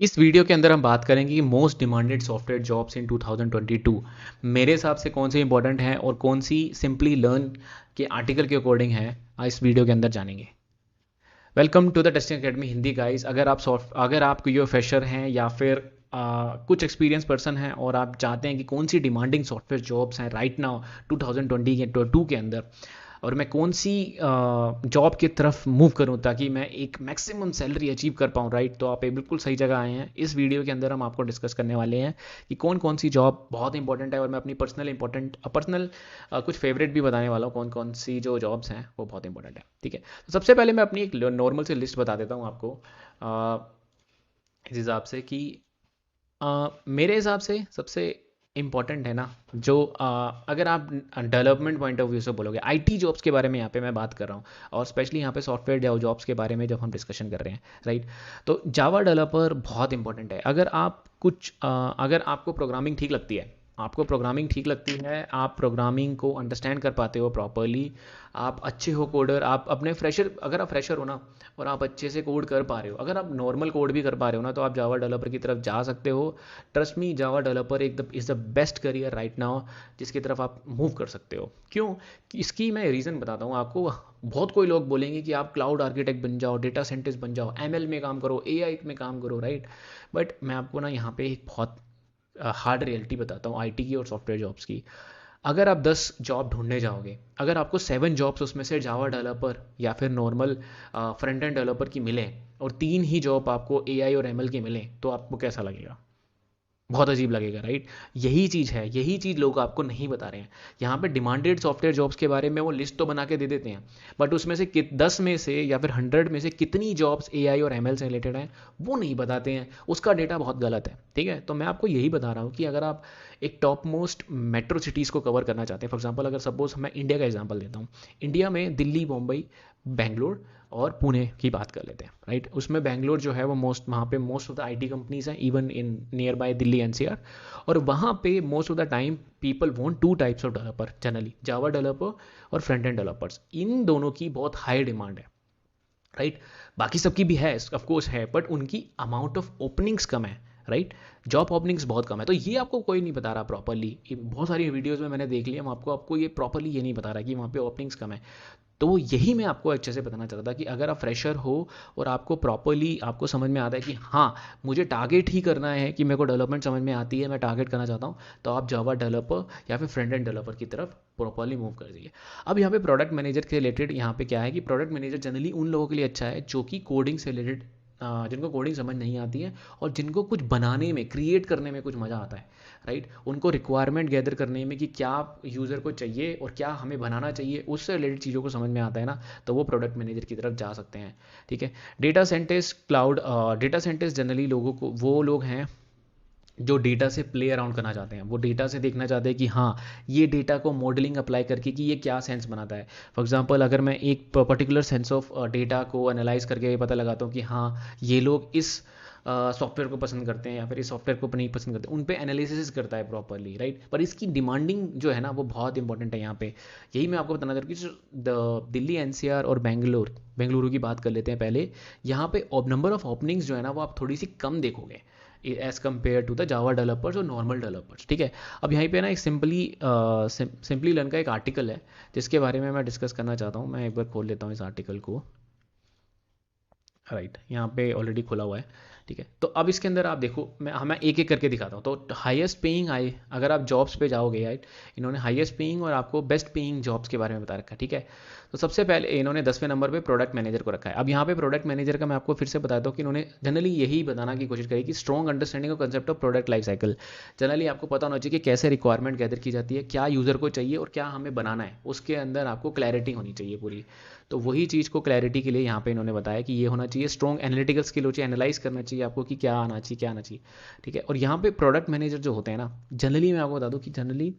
इस वीडियो के अंदर हम बात करेंगे कि most demanded software jobs in 2022 मेरे हिसाब से कौन से इंपॉर्टेंट हैं और कौन सी सिंपली लर्न के आर्टिकल के अकॉर्डिंग है। इस वीडियो के अंदर जानेंगे। Welcome to the testing academy Hindi guys. अगर आप कोई फ्रेशर हैं या फिर कुछ एक्सपीरियंस पर्सन हैं और आप चाहते हैं कि कौन सी डिमांडिंग सॉफ्टवेयर जॉब्स हैं राइट नाउ 2022 के अंदर, और मैं कौन सी जॉब की तरफ मूव करूं ताकि मैं एक मैक्सिमम सैलरी अचीव कर पाऊं, राइट, तो आप बिल्कुल सही जगह आए हैं। इस वीडियो के अंदर हम आपको डिस्कस करने वाले हैं कि कौन कौन सी जॉब बहुत इंपॉर्टेंट है, और मैं अपनी पर्सनल कुछ फेवरेट भी बताने वाला हूँ कौन कौन सी जो जॉब्स हैं वो बहुत इंपॉर्टेंट है। ठीक है, तो सबसे पहले मैं अपनी एक नॉर्मल सी लिस्ट बता देता हूँ आपको इस हिसाब से कि मेरे हिसाब से सबसे इम्पॉर्टेंट है ना जो अगर आप डेवलपमेंट पॉइंट ऑफ व्यू से बोलोगे, आईटी जॉब्स के बारे में यहाँ पे मैं बात कर रहा हूँ, और स्पेशली यहाँ पे सॉफ्टवेयर जॉब्स के बारे में जब हम डिस्कशन कर रहे हैं, राइट। तो जावा डेवलपर बहुत इंपॉर्टेंट है। अगर आपको प्रोग्रामिंग ठीक लगती है, आप प्रोग्रामिंग को अंडरस्टैंड कर पाते हो प्रॉपरली, आप अच्छे हो कोडर, आप अपने फ्रेशर अगर आप फ्रेशर हो ना और आप अच्छे से कोड कर पा रहे हो, अगर आप नॉर्मल कोड भी कर पा रहे हो ना, तो आप जावा डेवलपर की तरफ जा सकते हो। Trust me, Java developer is the best career right now जिसकी तरफ आप मूव कर सकते हो। क्यों? इसकी मैं रीज़न बताता हूँ आपको। बहुत कोई लोग बोलेंगे कि आप क्लाउड आर्किटेक्ट बन जाओ, डेटा साइंटिस्ट बन जाओ, एमएल में काम करो, एआई में काम करो, राइट। बट मैं आपको ना यहाँ पे एक बहुत हार्ड रियलिटी बताता हूँ आईटी की और सॉफ्टवेयर जॉब्स की। अगर आप 10 जॉब ढूंढने जाओगे, अगर आपको 7 जॉब्स उसमें से जावा डेवलपर या फिर नॉर्मल फ्रंट एंड डेवलपर की मिले, और 3 ही जॉब आपको एआई और एमएल की मिले, तो आपको कैसा लगेगा? बहुत अजीब लगेगा, राइट। यही चीज़ लोग आपको नहीं बता रहे हैं। यहाँ पे डिमांडेड सॉफ्टवेयर जॉब्स के बारे में वो लिस्ट तो बना के दे देते हैं, बट उसमें से 10 में से या फिर 100 में से कितनी जॉब्स एआई और एमएल से रिलेटेड हैं वो नहीं बताते हैं। उसका डेटा बहुत गलत है, ठीक है। तो मैं आपको यही बता रहा हूँ कि अगर आप एक टॉप मोस्ट मेट्रो सिटीज़ को कवर करना चाहते हैं, फॉर एग्जाम्पल अगर सपोज मैं इंडिया का एग्जाम्पल देता हूँ, इंडिया में दिल्ली, मुंबई, बेंगलोर और पुणे की बात कर लेते हैं, राइट। उसमें बेंगलोर जो है वो वहाँ पे most of the IT companies हैं, even in near by Delhi NCR. और वहाँ पे most of the time people want 2 types of developer generally, Java developer और फ्रंट एंड डेवलपर्स। इन दोनों की बहुत हाई डिमांड है, राइट। बाकी सबकी भी है, ऑफ कोर्स है, बट उनकी अमाउंट ऑफ ओपनिंग्स कम है, राइट। जॉब ओपनिंग्स बहुत कम है। तो ये आपको कोई नहीं बता रहा प्रॉपरली। बहुत सारी वीडियोस में मैंने देख लिया, आपको ये प्रॉपरली ये नहीं बता रहा कि वहाँ पे ओपनिंग्स कम है। तो यही मैं आपको अच्छे से बताना चाहता था कि अगर आप फ्रेशर हो और आपको प्रॉपरली आपको समझ में आता है कि हाँ, मुझे टारगेट ही करना है, कि मेरे को डेवलपमेंट समझ में आती है, मैं टारगेट करना चाहता हूँ, तो आप जावा डेवलपर या फिर फ्रंट एंड डेवलपर की तरफ प्रॉपरली मूव कर दीजिए। अब यहाँ पे प्रोडक्ट मैनेजर के रिलेटेड यहाँ पे क्या है कि प्रोडक्ट मैनेजर जनरली उन लोगों के लिए अच्छा है जो कि कोडिंग से रिलेटेड, जिनको कोडिंग समझ नहीं आती है और जिनको कुछ बनाने में, क्रिएट करने में कुछ मज़ा आता है, राइट। उनको रिक्वायरमेंट गैदर करने में कि क्या यूज़र को चाहिए और क्या हमें बनाना चाहिए, उससे रिलेटेड चीज़ों को समझ में आता है ना, तो वो प्रोडक्ट मैनेजर की तरफ जा सकते हैं, ठीक है। डेटा साइंटिस्ट जनरली लोगों को, वो लोग हैं जो डेटा से प्ले अराउंड करना चाहते हैं, वो डेटा से देखना चाहते हैं कि हाँ, ये डेटा को मॉडलिंग अप्लाई करके कि ये क्या सेंस बनाता है। फॉर एग्जांपल अगर मैं एक पर्टिकुलर सेंस ऑफ डेटा को एनालाइज करके ये पता लगाता हूँ कि हाँ, ये लोग इस सॉफ्टवेयर को पसंद करते हैं या फिर इस सॉफ्टवेयर को नहीं पसंद करते, उन पे एनालिसिस करता है प्रॉपरली, राइट। पर इसकी डिमांडिंग जो है ना वो बहुत इंपॉर्टेंट है यहाँ पे। यही मैं आपको बताना चाहता हूँ कि दिल्ली एनसीआर और बेंगलुरु की बात कर लेते हैं पहले। यहाँ पे नंबर ऑफ ओपनिंग्स जो है ना वो आप थोड़ी सी कम देखोगे as compare to the Java developers और नॉर्मल डेवलपर्स, ठीक है। अब यहाँ पे ना एक सिंपली लर्न का एक आर्टिकल है जिसके बारे में मैं डिस्कस करना चाहता हूँ। मैं एक बार खोल लेता हूँ इस आर्टिकल को, राइट। यहाँ पे ऑलरेडी खुला हुआ है, ठीक है। तो अब इसके अंदर आप देखो, मैं एक एक करके दिखाता हूँ। तो हाईएस्ट पेइंग अगर आप जॉब्स पे जाओगे, राइट, इन्होंने हाईएस्ट पेइंग और आपको बेस्ट पेइंग जॉब्स के बारे में बता रखा है, ठीक है। तो सबसे पहले इन्होंने 10वें नंबर पे प्रोडक्ट मैनेजर को रखा है। अब यहाँ पे प्रोडक्ट मैनेजर का मैं आपको फिर से बताता हूँ कि इन्होंने जनरली यही बताना की कोशिश करी कि strong understanding of concept of product life cycle. Generally आपको पता होना चाहिए कि कैसे रिक्वायरमेंट गैदर की जाती है, क्या यूज़र को चाहिए और क्या हमें बनाना है, उसके अंदर आपको क्लैरिटी होनी चाहिए पूरी। तो वही चीज़ को क्लैरिटी के लिए यहाँ पे इन्होंने बताया कि ये होना चाहिए, स्ट्रॉन्ग एनालिटिकल स्किल हो चाहिए, एनालाइज करना चाहिए आपको कि क्या आना चाहिए, क्या आना चाहिए, ठीक है। और यहाँ पे प्रोडक्ट मैनेजर जो होते हैं ना, जनरली मैं आपको बता दूँ कि जनरली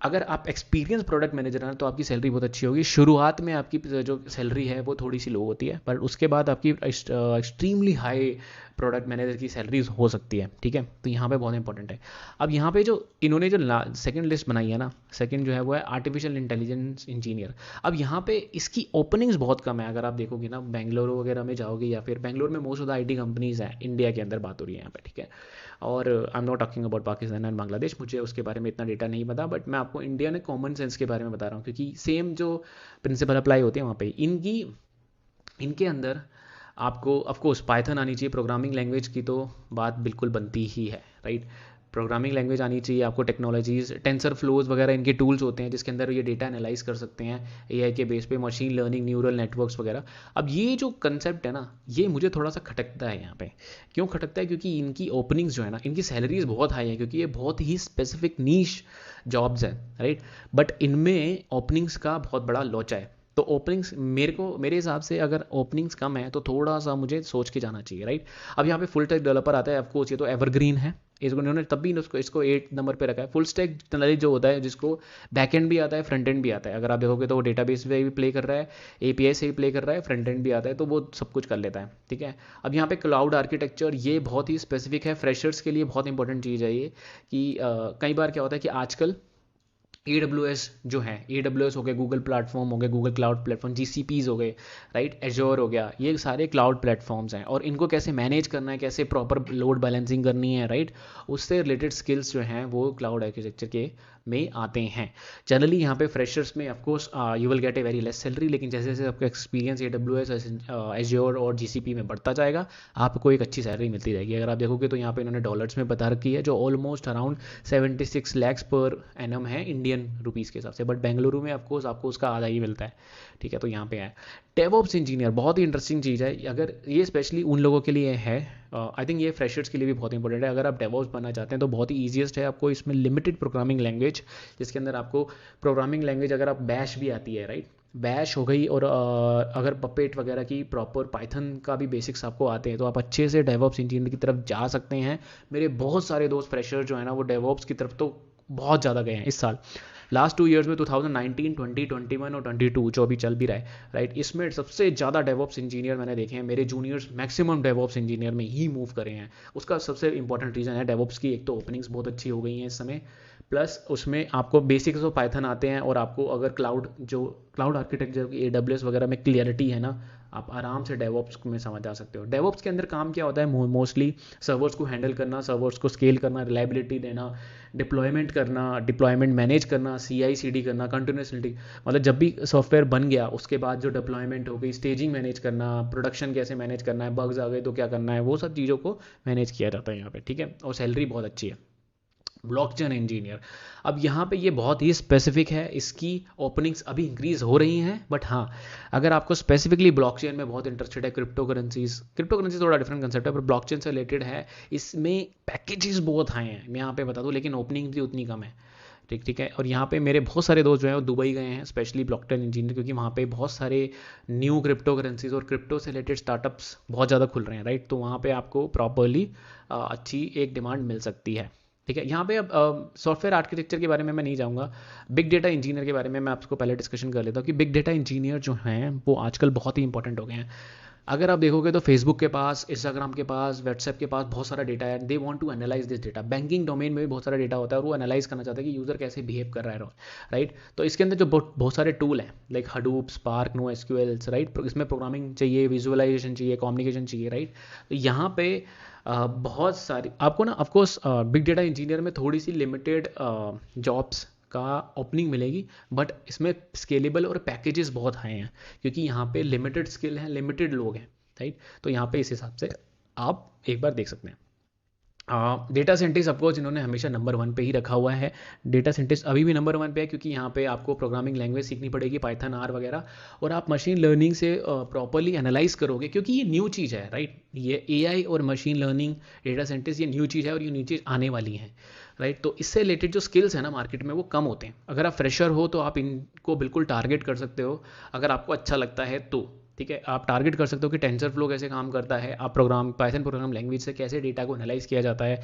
अगर आप एक्सपीरियंस प्रोडक्ट मैनेजर हैं तो आपकी सैलरी बहुत अच्छी होगी। शुरुआत में आपकी जो सैलरी है वो थोड़ी सी लो होती है, पर उसके बाद आपकी एक्सट्रीमली हाई प्रोडक्ट मैनेजर की सैलरीज हो सकती है, ठीक है। तो यहाँ पे बहुत इंपॉर्टेंट है। अब यहाँ पे जो इन्होंने जो सेकंड लिस्ट बनाई है ना, सेकंड जो है वो है आर्टिफिशियल इंटेलिजेंस इंजीनियर। अब यहाँ पे इसकी ओपनिंग्स बहुत कम है। अगर आप देखोगे ना, बेंगलुरु वगैरह में जाओगे या फिर बेंगलुरु में most of the IT companies हैं, इंडिया के अंदर बात हो रही है यहाँ पे, ठीक है। और I am not talking about Pakistan and Bangladesh, मुझे उसके बारे में इतना डेटा नहीं पता, बट मैं आपको इंडिया ने कॉमन सेंस के बारे में बता रहा हूँ, क्योंकि सेम जो प्रिंसिपल अप्लाई होते हैं वहाँ पे इनके अंदर आपको ऑफकोर्स पाइथन आनी चाहिए। प्रोग्रामिंग लैंग्वेज की तो बात बिल्कुल बनती ही है, राइट। प्रोग्रामिंग लैंग्वेज आनी चाहिए आपको, टेक्नोलॉजीज, टेंसर फ्लोज वगैरह इनके टूल्स होते हैं जिसके अंदर ये डेटा एनालाइज कर सकते हैं एआई के बेस पे, मशीन लर्निंग, न्यूरल नेटवर्क्स वगैरह। अब ये जो कंसेप्ट है ना, ये मुझे थोड़ा सा खटकता है यहाँ पे। क्यों खटकता है? क्योंकि इनकी ओपनिंग्स जो है ना, इनकी सैलरीज बहुत हाई है, क्योंकि ये बहुत ही स्पेसिफिक नीश जॉब्स हैं, राइट। बट इनमें ओपनिंग्स का बहुत बड़ा लोचा है। तो ओपनिंग्स मेरे हिसाब से अगर ओपनिंग्स कम है तो थोड़ा सा मुझे सोच के जाना चाहिए, राइट। अब यहाँ पे फुल स्टैक डेवलपर आता है, ऑफकोर्स ये तो एवरग्रीन है, इसको इन्होंने तब भी इसको 8 नंबर पे रखा है। फुल स्टैक नॉलेज जो होता है, जिसको बैक एंड भी आता है, फ्रंट एंड भी आता है। अगर आप देखोगे तो वो डेटाबेस पे भी प्ले कर रहा है, एपीआई से भी प्ले कर रहा है, फ्रंट एंड भी आता है, तो वो सब कुछ कर लेता है, ठीक है। अब यहाँ पे क्लाउड आर्किटेक्चर, ये बहुत ही स्पेसिफिक है, फ्रेशर्स के लिए बहुत इंपॉर्टेंट चीज़ है ये, कि कई बार क्या होता है कि आजकल AWS जो है, AWS हो गया, गूगल प्लेटफॉर्म हो गया, गूगल क्लाउड प्लेटफॉर्म, GCPs हो गए, राइट, एजोर हो गया, ये सारे क्लाउड प्लेटफॉर्म्स हैं। और इनको कैसे मैनेज करना है, कैसे प्रॉपर लोड बैलेंसिंग करनी है, राइट, उससे रिलेटेड स्किल्स जो हैं वो क्लाउड आर्किटेक्चर के में आते हैं। जनरली यहाँ पे फ्रेशर्स में of course you will get a very less salary, लेकिन जैसे जैसे आपका एक्सपीरियंस AWS, एजोर और GCP में बढ़ता जाएगा, आपको एक अच्छी सैलरी मिलती रहेगी। अगर आप देखोगे तो यहाँ पे इन्होंने डॉलर्स में बता रखी है, जो almost around 76 lakhs per annum है इंडियन रुपीज़ के हिसाब से। बट बेंगलुरु में ऑफकोर्स आपको उसका आधा ही मिलता है, ठीक है। तो यहाँ पे है डेवऑप्स इंजीनियर, बहुत ही इंटरेस्टिंग चीज़ है। अगर ये स्पेशली उन लोगों के लिए है, आई थिंक ये फ्रेशर्स के लिए भी बहुत इंपॉर्टेंट है। अगर आप डेवऑप्स बनना चाहते हैं तो बहुत ही ईजीएस्ट है आपको, इसमें लिमिटेड प्रोग्रामिंग लैंग्वेज, जिसके अंदर आपको प्रोग्रामिंग लैंग्वेज, अगर आप बैश भी आती है, राइट, बैश हो गई, और अगर पपेट वगैरह की प्रॉपर पाइथन का भी बेसिक्स आपको आते हैं, तो आप अच्छे से डेवऑप्स इंजीनियर की तरफ जा सकते हैं। मेरे बहुत सारे दोस्त फ्रेशर जो है ना, वो डेवऑप्स की तरफ तो बहुत ज़्यादा गए हैं इस साल। लास्ट 2 ईयर्स में 2019, 20, 21 और 22 जो अभी चल भी रहा है, राइट, इसमें सबसे ज़्यादा डेवऑप्स इंजीनियर मैंने देखे हैं। मेरे जूनियर्स मैक्सिमम डेवऑप्स इंजीनियर में ही मूव करे हैं। उसका सबसे इंपॉर्टेंट रीज़न है डेवऑप्स की, एक तो ओपनिंग्स बहुत अच्छी हो गई हैं इस समय, प्लस उसमें आपको बेसिक्स ऑफ पाइथन आते हैं, और आपको अगर क्लाउड आर्किटेक्चर की AWS वगैरह में क्लियरिटी है ना, आप आराम से डेवऑप्स में समझ जा सकते हो। डेवऑप्स के अंदर काम क्या होता है? मोस्टली सर्वर्स को हैंडल करना, सर्वर्स को स्केल करना, रिलायबिलिटी देना, डिप्लॉयमेंट करना, डिप्लॉयमेंट मैनेज करना, CI/CD करना, कंटिन्यूसली, मतलब जब भी सॉफ्टवेयर बन गया उसके बाद जो डिप्लॉयमेंट हो गई, स्टेजिंग मैनेज करना, प्रोडक्शन कैसे मैनेज करना है, बग्स आ गए तो क्या करना है, वो सब चीज़ों को मैनेज किया जाता है यहाँ पे, ठीक है। और सैलरी बहुत अच्छी है। ब्लॉकचेन इंजीनियर, अब यहाँ पे ये बहुत ही स्पेसिफिक है, इसकी ओपनिंग्स अभी इंक्रीज हो रही हैं। बट हाँ, अगर आपको स्पेसिफिकली ब्लॉकचेन में बहुत इंटरेस्टेड है, क्रिप्टो करेंसी थोड़ा डिफरेंट कंसेप्ट है, पर ब्लॉकचेन से रिलेटेड है, इसमें पैकेजेस बहुत हाई हैं, मैं यहाँ पे बता दूँ, लेकिन ओपनिंग भी उतनी कम है, ठीक है। और यहाँ पे मेरे बहुत सारे दोस्त जो हैं वो दुबई गए हैं, स्पेशली ब्लॉकचेन इंजीनियर, क्योंकि वहाँ पे बहुत सारे न्यू क्रिप्टो करेंसीज और क्रिप्टो से रिलेटेड स्टार्टअप्स बहुत ज़्यादा खुल रहे हैं, राइट। तो वहाँ पे आपको प्रॉपरली अच्छी एक डिमांड मिल सकती है, ठीक है। यहाँ पे अब सॉफ्टवेयर आर्किटेक्चर के बारे में मैं नहीं जाऊँगा, बिग डेटा इंजीनियर के बारे में मैं आपको पहले डिस्कशन कर लेता हूँ कि बिग डेटा इंजीनियर जो हैं वो आजकल बहुत ही इंपॉर्टेंट हो गए हैं। अगर आप देखोगे तो फेसबुक के पास, इंस्टाग्राम के पास, व्हाट्सएप के पास बहुत सारा डेटा है, they want to analyse this data. Banking domain में भी बहुत सारा डेटा होता है और वो एनालाइज करना चाहता है कि यूज़र कैसे बिहेव कर रहा है, राइट। तो इसके अंदर जो बहुत सारे टूल हैं, like Hadoop, spark, NoSQL, right, इसमें प्रोग्रामिंग चाहिए, विजुअलाइजेशन चाहिए, कम्युनिकेशन चाहिए, राइट। तो यहाँ पे बहुत सारी आपको ना, ऑफकोर्स बिग डेटा इंजीनियर में थोड़ी सी लिमिटेड जॉब्स का ओपनिंग मिलेगी, बट इसमें स्केलेबल और पैकेजेस बहुत हाई हैं, क्योंकि यहाँ पे लिमिटेड स्किल हैं, लिमिटेड लोग हैं, राइट। तो यहाँ पे इस हिसाब से आप एक बार देख सकते हैं। डेटा साइंटिस्ट ऑफकोर्स इन्होंने हमेशा नंबर 1 पे ही रखा हुआ है, डेटा साइंटिस्ट अभी भी नंबर 1 पे है, क्योंकि यहाँ पे आपको प्रोग्रामिंग लैंग्वेज सीखनी पड़ेगी, पाइथन, R वगैरह, और आप मशीन लर्निंग से प्रॉपरली एनालाइज करोगे, क्योंकि ये न्यू चीज़ है, राइट। ये AI और मशीन लर्निंग, डेटा साइंटिस्ट, ये न्यू चीज़ है और ये न्यू चीज़ आने वाली है, राइट। तो इससे रिलेटेड जो स्किल्स है ना मार्केट में वो कम होते हैं। अगर आप फ्रेशर हो तो आप इनको बिल्कुल टारगेट कर सकते हो, अगर आपको अच्छा लगता है तो, ठीक है। आप टारगेट कर सकते हो कि टेंसर फ्लो कैसे काम करता है, आप पाइथन प्रोग्राम लैंग्वेज से कैसे डेटा को एनालाइज किया जाता है,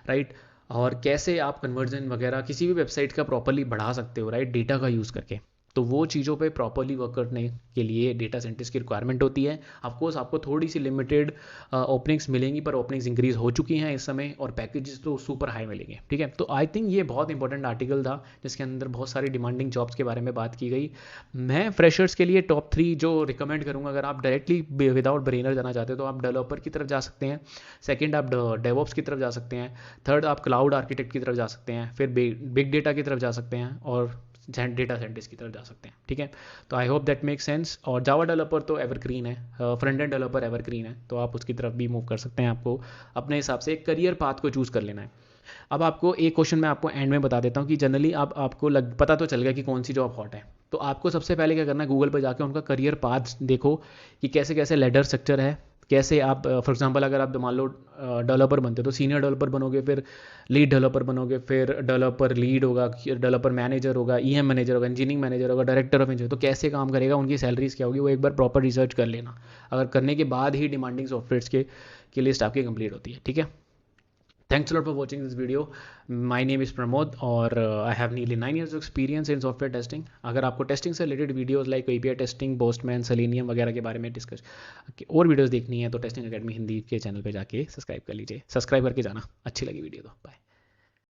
राइट, और कैसे आप कन्वर्जन वगैरह किसी भी वेबसाइट का प्रॉपरली बढ़ा सकते हो, राइट, डेटा का यूज़ करके। तो वो चीज़ों पे प्रॉपरली वर्क करने के लिए डेटा साइंटिस्ट की रिक्वायरमेंट होती है। ऑफकोर्स आपको थोड़ी सी लिमिटेड ओपनिंग्स मिलेंगी, पर ओपनिंग्स इंक्रीज हो चुकी हैं इस समय और पैकेजेस तो सुपर हाई मिलेंगे। ठीक है, तो आई थिंक ये बहुत इंपॉर्टेंट आर्टिकल था जिसके अंदर बहुत सारी डिमांडिंग जॉब्स के बारे में बात की गई। मैं फ्रेशर्स के लिए टॉप 3 जो रिकमेंड करूँगा, अगर आप डायरेक्टली विदाउट ब्रेनर जाना चाहते हो तो आप डेवलपर की तरफ जा सकते हैं, सेकेंड आप डेवऑप्स की तरफ जा सकते हैं, थर्ड आप क्लाउड आर्किटेक्ट की तरफ जा सकते हैं, फिर बिग डेटा की तरफ जा सकते हैं और डेटा साइंटिस्ट की तरफ जा सकते हैं। ठीक है, तो I hope that make sense. और जावा डेवलपर तो एवरग्रीन है, फ्रंट एंड डेवलपर एवरग्रीन है, तो आप उसकी तरफ भी मूव कर सकते हैं। आपको अपने हिसाब से एक करियर पाथ को चूज़ कर लेना है। अब आपको एक क्वेश्चन मैं आपको एंड में बता देता हूँ कि जनरली आपको पता तो चल गया कि कौन सी जॉब हॉट है। तो आपको सबसे पहले क्या करना है, गूगल पर जाकर उनका करियर पाथ देखो कि कैसे कैसे लेडर स्ट्रक्चर है, कैसे आप फॉर एग्जांपल अगर आप मान लो डेवलपर बनते हो तो सीनियर डेवलपर बनोगे, फिर लीड डेवलपर बनोगे, फिर डेवलपर लीड होगा, डेवलपर मैनेजर होगा, ईएम मैनेजर होगा, इंजीनियरिंग मैनेजर होगा, डायरेक्टर ऑफ इंजीनियरिंग, तो कैसे काम करेगा, उनकी सैलरीज क्या होगी, वो एक बार प्रॉपर रिसर्च कर लेना। अगर करने के बाद ही डिमांडिंग सॉफ्टवेयर्स की लिस्ट आपकी कंप्लीट होती है। ठीक है, thanks a lot for watching this video. My name is Pramod और I have nearly 9 years of experience in software testing. अगर आपको टेस्टिंग से related videos like API testing, postman, selenium वगैरह के बारे में डिस्कस और वीडियोस देखनी है तो टेस्टिंग अकेडमी हिंदी के चैनल पे जाके सब्सक्राइब कर लीजिए। सब्सक्राइब करके जाना, अच्छी लगी वीडियो तो बाय।